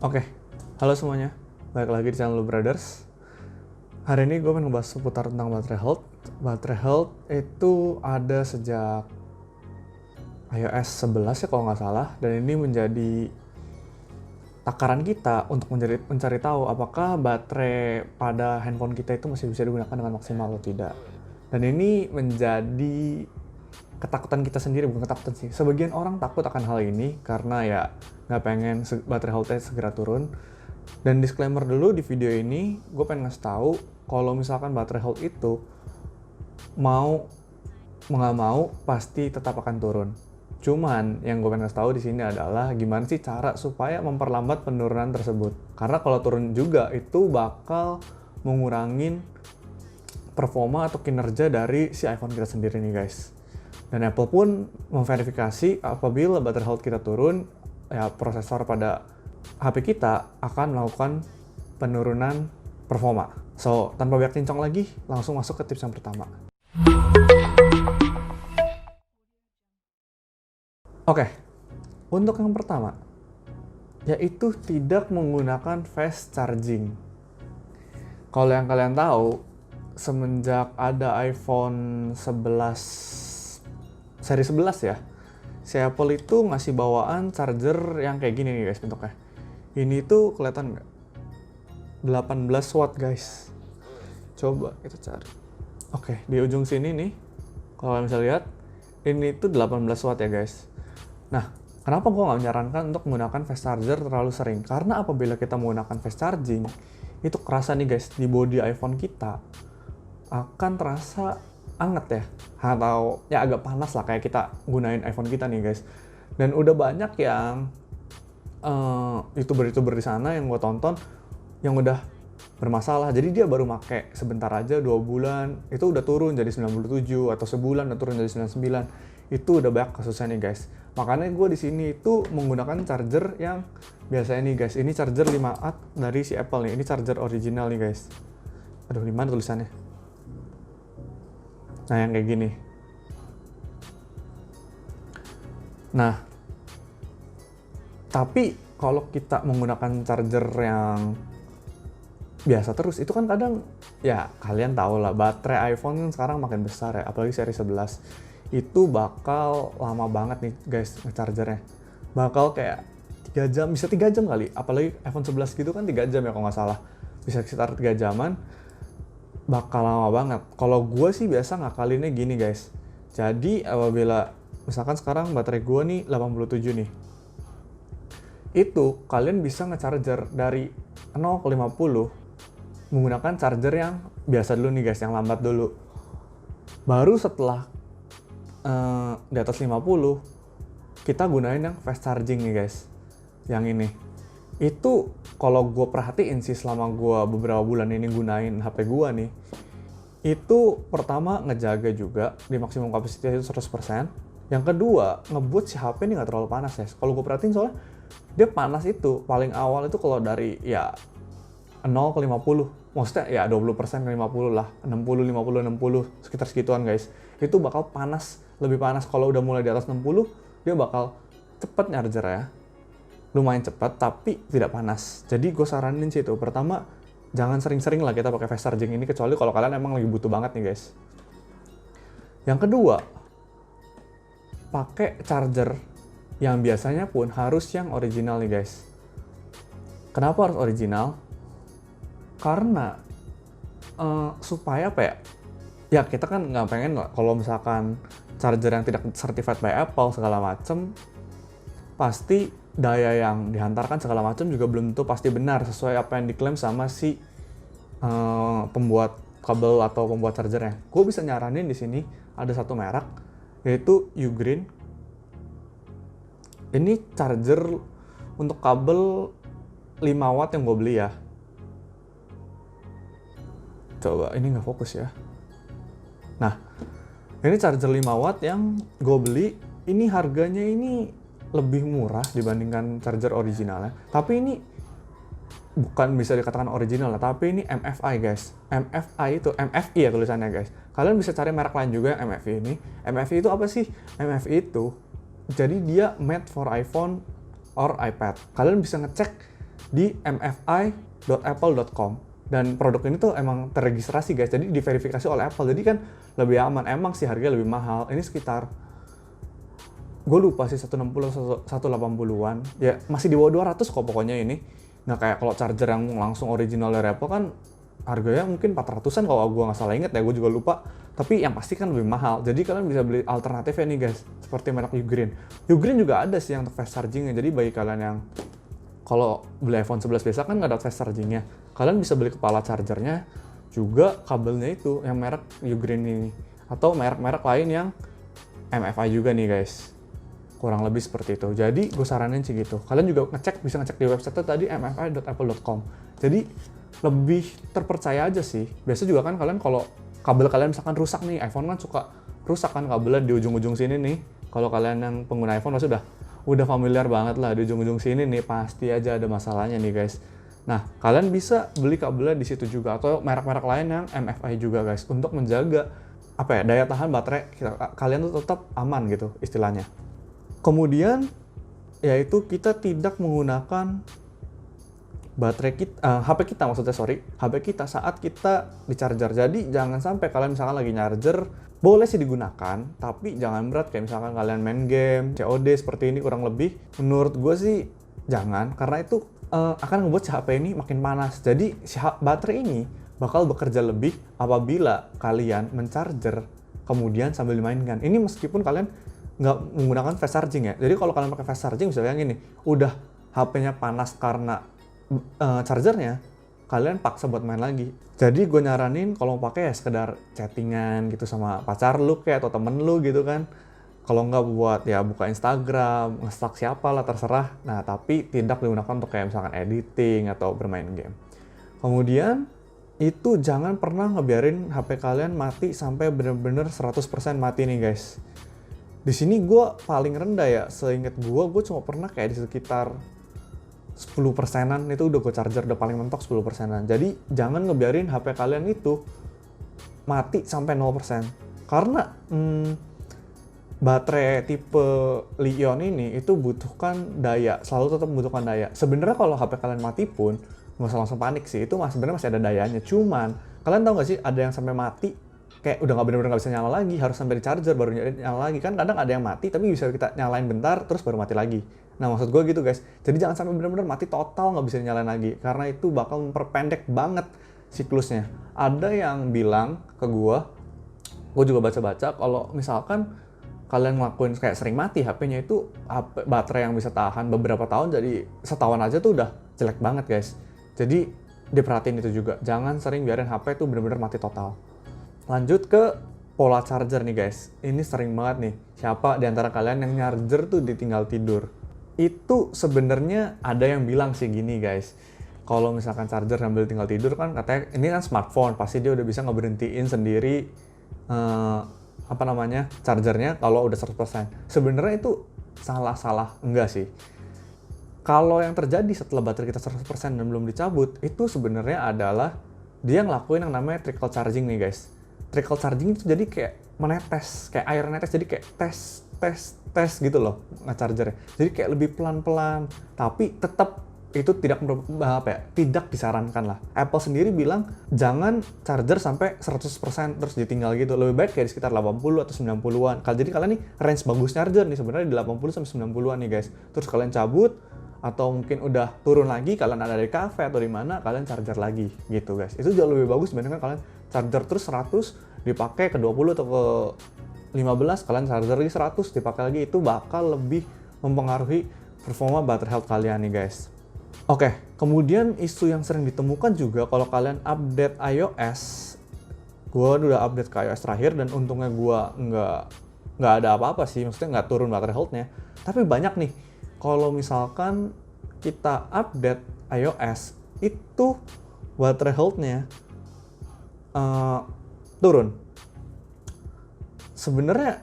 Oke, halo semuanya. Balik lagi di channel Lu Brothers. Hari ini gue pengen ngebahas seputar tentang baterai health. Baterai health itu ada sejak iOS 11 ya kalau nggak salah. Dan ini menjadi takaran kita untuk mencari tahu apakah baterai pada handphone kita itu masih bisa digunakan dengan maksimal atau tidak. Dan ini menjadi ketakutan kita sendiri, bukan ketakutan sih. Sebagian orang takut akan hal ini karena ya nggak pengen baterai health-nya segera turun. Dan disclaimer dulu di video ini, gue pengen ngasih tahu kalau misalkan baterai health itu mau nggak mau pasti tetap akan turun. Cuman yang gue pengen ngasih tahu di sini adalah gimana sih cara supaya memperlambat penurunan tersebut. Karena kalau turun juga itu bakal mengurangin performa atau kinerja dari si iPhone kita sendiri nih guys. Dan Apple pun memverifikasi apabila baterai health kita turun, ya prosesor pada HP kita akan melakukan penurunan performa. So, tanpa banyak cincong lagi, langsung masuk ke tips yang pertama. Oke, untuk yang pertama, yaitu tidak menggunakan fast charging. Kalau yang kalian tahu, semenjak ada iPhone 11 seri 11 ya, si Apple itu ngasih bawaan charger yang kayak gini nih guys bentuknya. Ini tuh kelihatan nggak? 18 watt guys. Coba kita cari. Oke, di ujung sini nih, kalau kalian bisa lihat, ini tuh 18 watt ya guys. Nah, kenapa gue nggak menyarankan untuk menggunakan fast charger terlalu sering? Karena apabila kita menggunakan fast charging, itu kerasa nih guys, di body iPhone kita akan terasa anget ya, atau ya agak panas lah kayak kita gunain iPhone kita nih guys. Dan udah banyak yang YouTuber di sana yang gue tonton yang udah bermasalah. Jadi dia baru make sebentar aja 2 bulan itu udah turun jadi 97, atau sebulan udah turun jadi 99. Itu udah banyak kasusnya nih guys. Makanya gue di sini itu menggunakan charger yang biasanya nih guys. Ini charger 5 watt dari si Apple nih. Ini charger original nih guys. Aduh, di mana tulisannya? Nah, yang kayak gini. Nah, tapi kalau kita menggunakan charger yang biasa terus, itu kan kadang, ya kalian tahu lah, baterai iPhone kan sekarang makin besar ya, apalagi seri 11. Itu bakal lama banget nih guys nge-chargernya. Bakal kayak 3 jam, bisa 3 jam kali. Apalagi iPhone 11 gitu kan 3 jam ya kalau nggak salah. Bisa sekitar 3 jaman. Bakal lama banget. Kalau gue sih biasa ngakalinnya gini guys. Jadi apabila misalkan sekarang baterai gue nih 87 nih, itu kalian bisa nge-charger dari 0 ke 50 menggunakan charger yang biasa dulu nih guys, yang lambat dulu. Baru setelah di atas 50 kita gunain yang fast charging nih guys, yang ini. Itu kalau gue perhatiin sih selama gue beberapa bulan ini gunain HP gue nih, itu pertama ngejaga juga di maksimum kapasitas itu 100%. Yang kedua, ngebuat si HP ini nggak terlalu panas ya. Kalau gue perhatiin soalnya dia panas itu paling awal itu kalau dari ya 0 ke 50. Maksudnya ya 20% ke 50 lah, 60, 50, 60, sekitar segituan guys. Itu bakal panas, lebih panas. Kalau udah mulai di atas 60, dia bakal cepet charger ya. Lumayan cepat tapi tidak panas. Jadi gue saranin sih itu, pertama jangan sering-sering lah kita pakai fast charging ini, kecuali kalau kalian emang lagi butuh banget nih guys. Yang kedua, pakai charger yang biasanya pun harus yang original nih guys. Kenapa harus original? Karena supaya apa ya? Ya kita kan nggak pengen kalau misalkan charger yang tidak certified by Apple segala macem, pasti daya yang dihantarkan segala macam juga belum tentu pasti benar sesuai apa yang diklaim sama si pembuat kabel atau pembuat chargernya. Gue bisa nyaranin di sini ada satu merek, yaitu Ugreen. Ini charger untuk kabel 5 watt yang gue beli ya. Coba, ini nggak fokus ya. Nah, ini charger 5 watt yang gue beli. Ini harganya ini lebih murah dibandingkan charger originalnya. Tapi ini bukan bisa dikatakan original lah, tapi ini MFI guys. MFI itu, MFI ya tulisannya guys. Kalian bisa cari merek lain juga yang MFI ini. MFI itu apa sih? MFI itu, jadi dia made for iPhone or iPad. Kalian bisa ngecek di mfi.apple.com. Dan produk ini tuh emang terregistrasi guys, jadi diverifikasi oleh Apple, jadi kan lebih aman. Emang sih harganya lebih mahal, ini sekitar, gue lupa sih 160 180-an, ya masih di bawah 200 kok pokoknya ini. Nah kayak kalau charger yang langsung original dari Apple kan harganya mungkin 400-an kalau gue nggak salah inget ya, gue juga lupa. Tapi yang pasti kan lebih mahal, jadi kalian bisa beli alternatifnya nih guys, seperti merek Ugreen. Ugreen juga ada sih yang untuk fast chargingnya, jadi bagi kalian yang kalau beli iPhone 11 biasa kan nggak ada fast chargingnya, kalian bisa beli kepala chargernya juga, kabelnya itu yang merek Ugreen ini, atau merek-merek lain yang MFI juga nih guys. Kurang lebih seperti itu. Jadi gue saranin sih gitu. Kalian juga bisa ngecek di website tadi mfi.apple.com. Jadi lebih terpercaya aja sih. Biasa juga kan kalian kalau kabel kalian misalkan rusak nih, iPhone kan suka rusak kan kabelnya di ujung-ujung sini nih. Kalau kalian yang pengguna iPhone pasti udah familiar banget lah, di ujung-ujung sini nih pasti aja ada masalahnya nih guys. Nah, kalian bisa beli kabelnya di situ juga, atau merek-merek lain yang MFI juga guys, untuk menjaga daya tahan baterai kalian tuh tetap aman gitu istilahnya. Kemudian yaitu kita tidak menggunakan baterai kita, HP kita saat kita di charger. Jadi jangan sampai kalian misalkan lagi charger, boleh sih digunakan, tapi jangan berat kayak misalkan kalian main game, COD seperti ini kurang lebih. Menurut gue sih jangan, karena itu akan membuat si HP ini makin panas. Jadi si baterai ini bakal bekerja lebih apabila kalian mencharger kemudian sambil dimainkan. Ini meskipun kalian nggak menggunakan fast charging ya. Jadi kalau kalian pakai fast charging misalnya gini, udah HP-nya panas karena chargernya, kalian paksa buat main lagi. Jadi gue nyaranin kalau mau pakai ya sekedar chattingan gitu sama pacar lu kayak atau temen lu gitu kan. Kalau nggak buat ya buka Instagram, nge-stalk siapa lah terserah. Nah tapi tidak digunakan untuk kayak misalkan editing atau bermain game. Kemudian itu jangan pernah ngebiarin HP kalian mati sampai bener-bener 100% mati nih guys. Di sini gue paling rendah ya, seinget gue cuma pernah kayak di sekitar 10%-an itu udah gue charger, udah paling mentok 10%-an. Jadi jangan ngebiarin HP kalian itu mati sampai 0%. Karena baterai tipe Li-ion ini itu butuhkan daya, selalu tetap membutuhkan daya. Sebenarnya kalau HP kalian mati pun nggak usah langsung panik sih, itu sebenarnya masih ada dayanya. Cuman kalian tahu nggak sih ada yang sampai mati kayak udah nggak bener-bener nggak bisa nyala lagi, harus sampai di charger baru nyala lagi. Kan kadang ada yang mati tapi bisa kita nyalain bentar terus baru mati lagi. Nah maksud gue gitu guys, jadi jangan sampai bener-bener mati total nggak bisa nyalain lagi, karena itu bakal memperpendek banget siklusnya. Ada yang bilang ke gue juga baca-baca kalau misalkan kalian ngelakuin kayak sering mati HP-nya itu, baterai yang bisa tahan beberapa tahun jadi setahun aja tuh udah jelek banget guys. Jadi diperhatiin itu juga, jangan sering biarin HP itu bener-bener mati total. Lanjut ke pola charger nih guys. Ini sering banget nih, siapa di antara kalian yang charger tuh ditinggal tidur? Itu sebenarnya ada yang bilang sih gini guys, kalau misalkan charger sambil tinggal tidur kan katanya ini kan smartphone, pasti dia udah bisa ngeberhentiin sendiri chargernya kalau udah 100%. Sebenarnya itu salah enggak sih. Kalau yang terjadi setelah baterai kita 100% dan belum dicabut, itu sebenarnya adalah dia ngelakuin yang namanya trickle charging nih guys. Trickle charging itu jadi kayak menetes, kayak air netes, jadi kayak tes gitu loh nge-chargernya. Jadi kayak lebih pelan-pelan, tapi tetap itu tidak disarankan lah. Apple sendiri bilang jangan charger sampai 100% terus ditinggal gitu. Lebih baik kayak di sekitar 80 atau 90-an. Jadi kalian nih range bagus charger nih sebenarnya di 80 sampai 90-an nih guys. Terus kalian cabut atau mungkin udah turun lagi, kalian ada di cafe atau di mana, kalian charger lagi gitu guys. Itu jauh lebih bagus dibandingkan kalian charger terus 100 dipakai ke 20 atau ke 15, kalian charger lagi 100 dipakai lagi, itu bakal lebih mempengaruhi performa battery health kalian nih guys. Oke, kemudian isu yang sering ditemukan juga kalau kalian update iOS, gue udah update ke iOS terakhir dan untungnya gue nggak ada apa-apa sih, maksudnya nggak turun battery health-nya. Tapi banyak nih, kalau misalkan kita update iOS, itu battery health-nya turun. Sebenarnya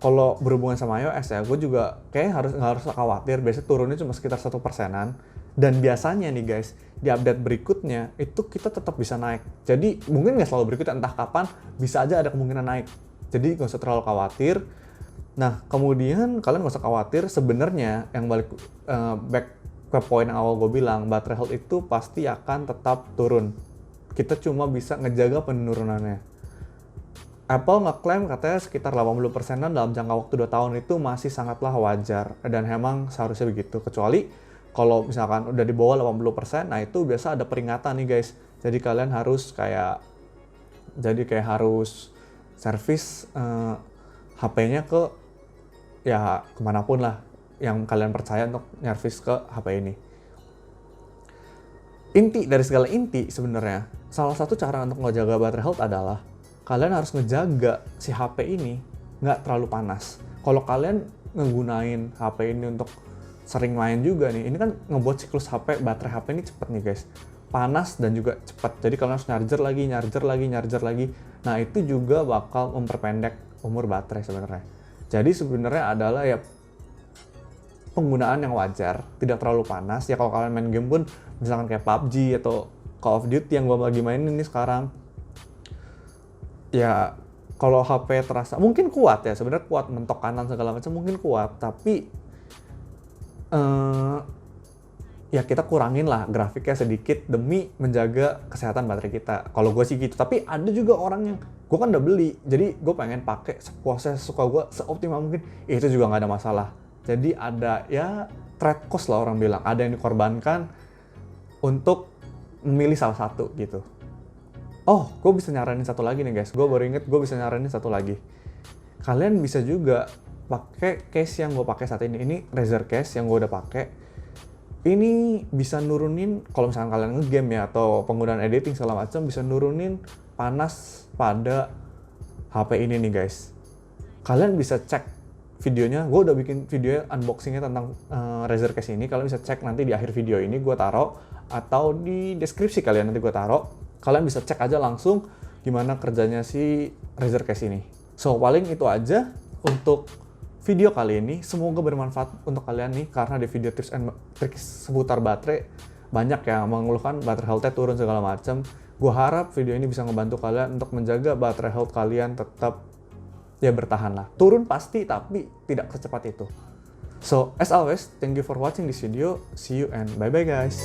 kalau berhubungan sama iOS ya, gue juga kayak nggak harus khawatir. Biasanya turunnya cuma sekitar 1%-an. Dan biasanya nih guys, di update berikutnya itu kita tetap bisa naik. Jadi mungkin nggak selalu berikutnya, entah kapan bisa aja ada kemungkinan naik. Jadi nggak usah terlalu khawatir. Nah kemudian kalian nggak usah khawatir sebenarnya yang back ke poin yang awal gue bilang, baterai health itu pasti akan tetap turun. Kita cuma bisa ngejaga penurunannya. Apple ngeklaim katanya sekitar 80%-an dalam jangka waktu 2 tahun itu masih sangatlah wajar. Dan emang seharusnya begitu. Kecuali kalau misalkan udah di bawah 80%, nah itu biasa ada peringatan nih guys. Jadi kalian harus harus servis HP-nya ke ya kemanapun lah yang kalian percaya untuk nyervis ke HP ini. Inti dari segala inti sebenarnya, salah satu cara untuk ngejaga baterai health adalah kalian harus ngejaga si HP ini nggak terlalu panas. Kalau kalian ngegunain HP ini untuk sering main juga nih, ini kan ngebuat siklus baterai HP ini cepet nih guys. Panas dan juga cepat. Jadi kalian harus nyarger lagi. Nah itu juga bakal memperpendek umur baterai sebenarnya. Jadi sebenarnya adalah ya penggunaan yang wajar, tidak terlalu panas. Ya kalau kalian main game pun, misalkan kayak PUBG atau Call of Duty yang gue lagi mainin ini sekarang, ya kalau HP terasa mungkin kuat ya, sebenarnya kuat, mentok kanan segala macam mungkin kuat, tapi ya kita kurangin lah grafiknya sedikit demi menjaga kesehatan baterai kita. Kalau gue sih gitu, tapi ada juga orang yang gue kan udah beli, jadi gue pengen pakai sepuasnya, suka gue, seoptimal mungkin, itu juga nggak ada masalah. Jadi ada ya trade cost lah orang bilang, ada yang dikorbankan untuk memilih salah satu gitu. Oh, gue bisa nyaranin satu lagi nih guys, gue baru inget gue bisa nyaranin satu lagi. Kalian bisa juga pakai case yang gue pakai saat ini. Ini Razer case yang gue udah pakai. Ini bisa nurunin, kalau misalkan kalian nge-game ya, atau penggunaan editing segala macam, bisa nurunin panas pada HP ini nih guys. Kalian bisa cek videonya, gue udah bikin video unboxingnya tentang Razer case ini. Kalian bisa cek nanti di akhir video ini gue taruh, atau di deskripsi kalian nanti gue taruh. Kalian bisa cek aja langsung gimana kerjanya si Razer case ini. So paling itu aja untuk video kali ini. Semoga bermanfaat untuk kalian nih, karena di video tips and tricks seputar baterai banyak yang mengeluhkan baterai health-nya turun segala macam. Gue harap video ini bisa ngebantu kalian untuk menjaga baterai health kalian tetap ya bertahan lah. Turun pasti, tapi tidak secepat itu. So as always, thank you for watching this video. See you and bye bye guys.